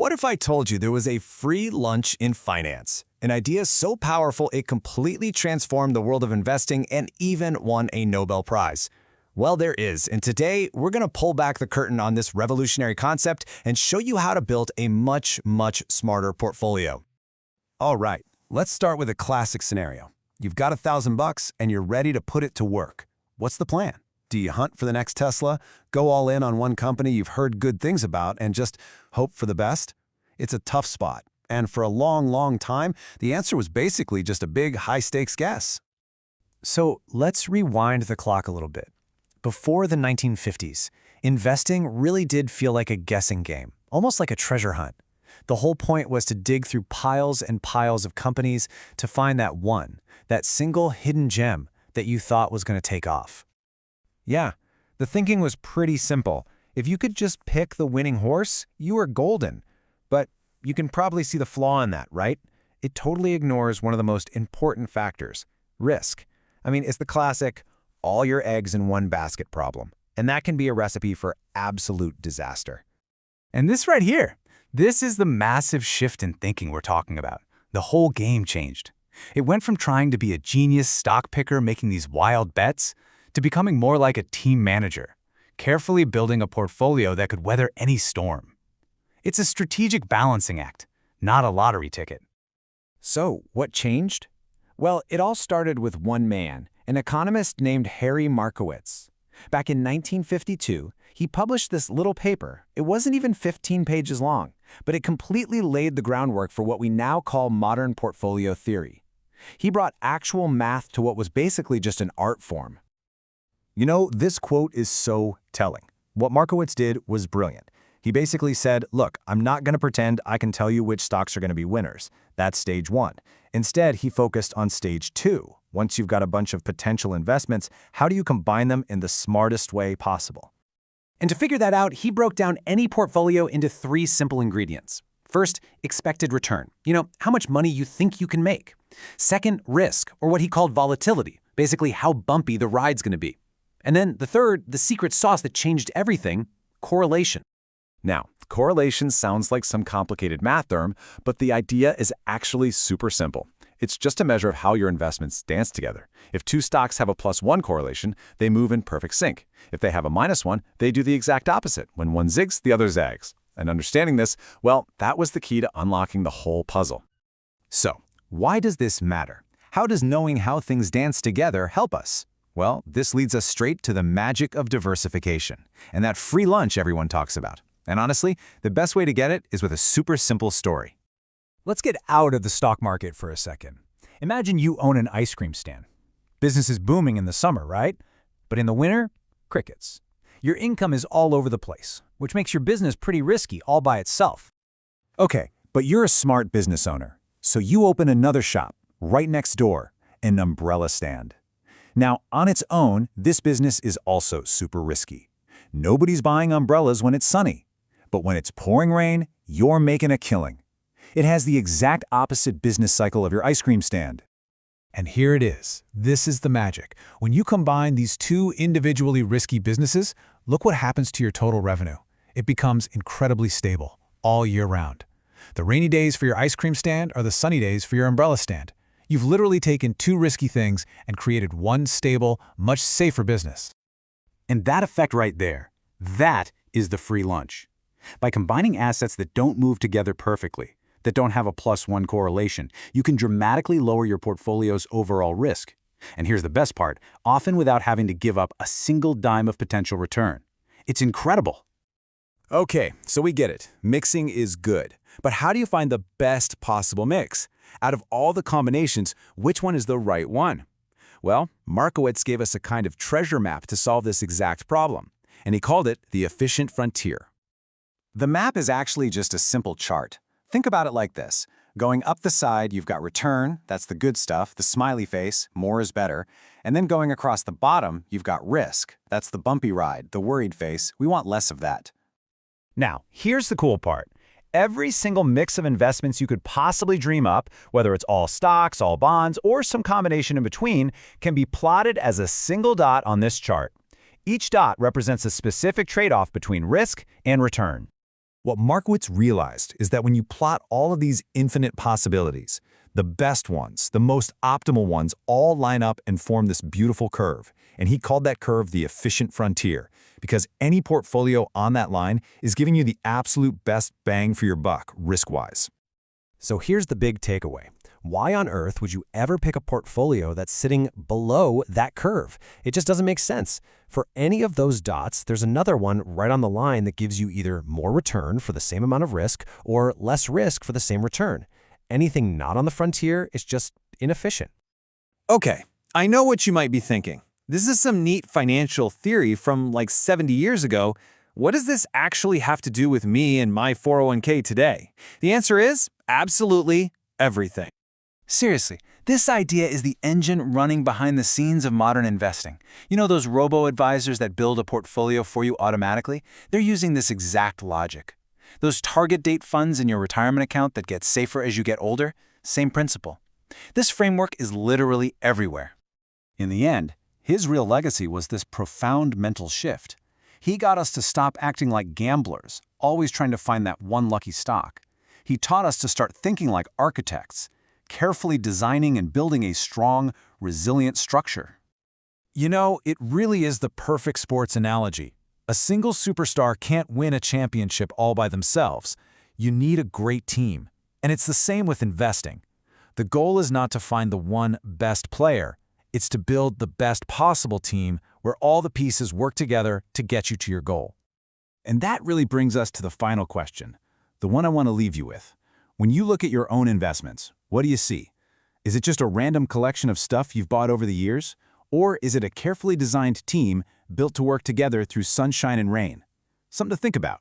What if I told you there was a free lunch in finance? An idea so powerful it completely transformed the world of investing and even won a Nobel Prize. Well, there is, and today we're going to pull back the curtain on this revolutionary concept and show you how to build a much smarter portfolio. All right, let's start with a classic scenario. You've got $1,000 and you're ready to put it to work. What's the plan? Do you hunt for the next Tesla, go all in on one company you've heard good things about, and just hope for the best? It's a tough spot, and for a long time, the answer was basically just a big, high-stakes guess. So let's rewind the clock a little bit. Before the 1950s, investing really did feel like a guessing game, almost like a treasure hunt. The whole point was to dig through piles and piles of companies to find that one, that single hidden gem that you thought was going to take off. Yeah, the thinking was pretty simple. If you could just pick the winning horse, you were golden. But you can probably see the flaw in that, right? It totally ignores one of the most important factors, risk. I mean, it's the classic, all your eggs in one basket problem. And that can be a recipe for absolute disaster. And this right here, this is the massive shift in thinking we're talking about. The whole game changed. It went from trying to be a genius stock picker making these wild bets to becoming more like a team manager, carefully building a portfolio that could weather any storm. It's a strategic balancing act, not a lottery ticket. So, what changed? Well, it all started with one man, an economist named Harry Markowitz. Back in 1952, he published this little paper. It wasn't even 15 pages long, but it completely laid the groundwork for what we now call modern portfolio theory. He brought actual math to what was basically just an art form. You know, this quote is so telling. What Markowitz did was brilliant. He basically said, look, I'm not going to pretend I can tell you which stocks are going to be winners. That's stage one. Instead, he focused on stage two. Once you've got a bunch of potential investments, how do you combine them in the smartest way possible? And to figure that out, he broke down any portfolio into three simple ingredients. First, expected return. You know, how much money you think you can make. Second, risk, or what he called volatility, basically how bumpy the ride's going to be. And then the third, the secret sauce that changed everything, correlation. Now, correlation sounds like some complicated math term, but the idea is actually super simple. It's just a measure of how your investments dance together. If two stocks have a +1 correlation, they move in perfect sync. If they have a -1, they do the exact opposite. When one zigs, the other zags. And understanding this, well, that was the key to unlocking the whole puzzle. So, why does this matter? How does knowing how things dance together help us? Well, this leads us straight to the magic of diversification, and that free lunch everyone talks about. And honestly, the best way to get it is with a super simple story. Let's get out of the stock market for a second. Imagine you own an ice cream stand. Business is booming in the summer, right? But in the winter, crickets. Your income is all over the place, which makes your business pretty risky all by itself. Okay, but you're a smart business owner, so you open another shop right next door, an umbrella stand. Now, on its own, this business is also super risky. Nobody's buying umbrellas when it's sunny. But when it's pouring rain, you're making a killing. It has the exact opposite business cycle of your ice cream stand. And here it is. This is the magic. When you combine these two individually risky businesses, look what happens to your total revenue. It becomes incredibly stable all year round. The rainy days for your ice cream stand are the sunny days for your umbrella stand. You've literally taken two risky things and created one stable, much safer business. And that effect right there, that is the free lunch. By combining assets that don't move together perfectly, that don't have a +1 correlation, you can dramatically lower your portfolio's overall risk. And here's the best part, often without having to give up a single dime of potential return. It's incredible. Okay, so we get it. Mixing is good. But how do you find the best possible mix? Out of all the combinations, which one is the right one? Well, Markowitz gave us a kind of treasure map to solve this exact problem, and he called it the efficient frontier. The map is actually just a simple chart. Think about it like this. Going up the side, you've got return, that's the good stuff, the smiley face, more is better. And then going across the bottom, you've got risk. That's the bumpy ride, the worried face. We want less of that. Now, here's the cool part. Every single mix of investments you could possibly dream up, whether it's all stocks, all bonds, or some combination in between, can be plotted as a single dot on this chart. Each dot represents a specific trade-off between risk and return. What Markowitz realized is that when you plot all of these infinite possibilities, the best ones, the most optimal ones, all line up and form this beautiful curve. And he called that curve the efficient frontier, because any portfolio on that line is giving you the absolute best bang for your buck, risk-wise. So here's the big takeaway. Why on earth would you ever pick a portfolio that's sitting below that curve? It just doesn't make sense. For any of those dots, there's another one right on the line that gives you either more return for the same amount of risk or less risk for the same return. Anything not on the frontier is just inefficient. Okay, I know what you might be thinking. This is some neat financial theory from like 70 years ago. What does this actually have to do with me and my 401k today? The answer is absolutely everything. Seriously, this idea is the engine running behind the scenes of modern investing. You know those robo-advisors that build a portfolio for you automatically? They're using this exact logic. Those target date funds in your retirement account that get safer as you get older? Same principle. This framework is literally everywhere. In the end, his real legacy was this profound mental shift. He got us to stop acting like gamblers, always trying to find that one lucky stock. He taught us to start thinking like architects, carefully designing and building a strong, resilient structure. You know, it really is the perfect sports analogy. A single superstar can't win a championship all by themselves. You need a great team. And it's the same with investing. The goal is not to find the one best player. It's to build the best possible team where all the pieces work together to get you to your goal. And that really brings us to the final question, the one I want to leave you with. When you look at your own investments, what do you see? Is it just a random collection of stuff you've bought over the years? Or is it a carefully designed team built to work together through sunshine and rain? Something to think about.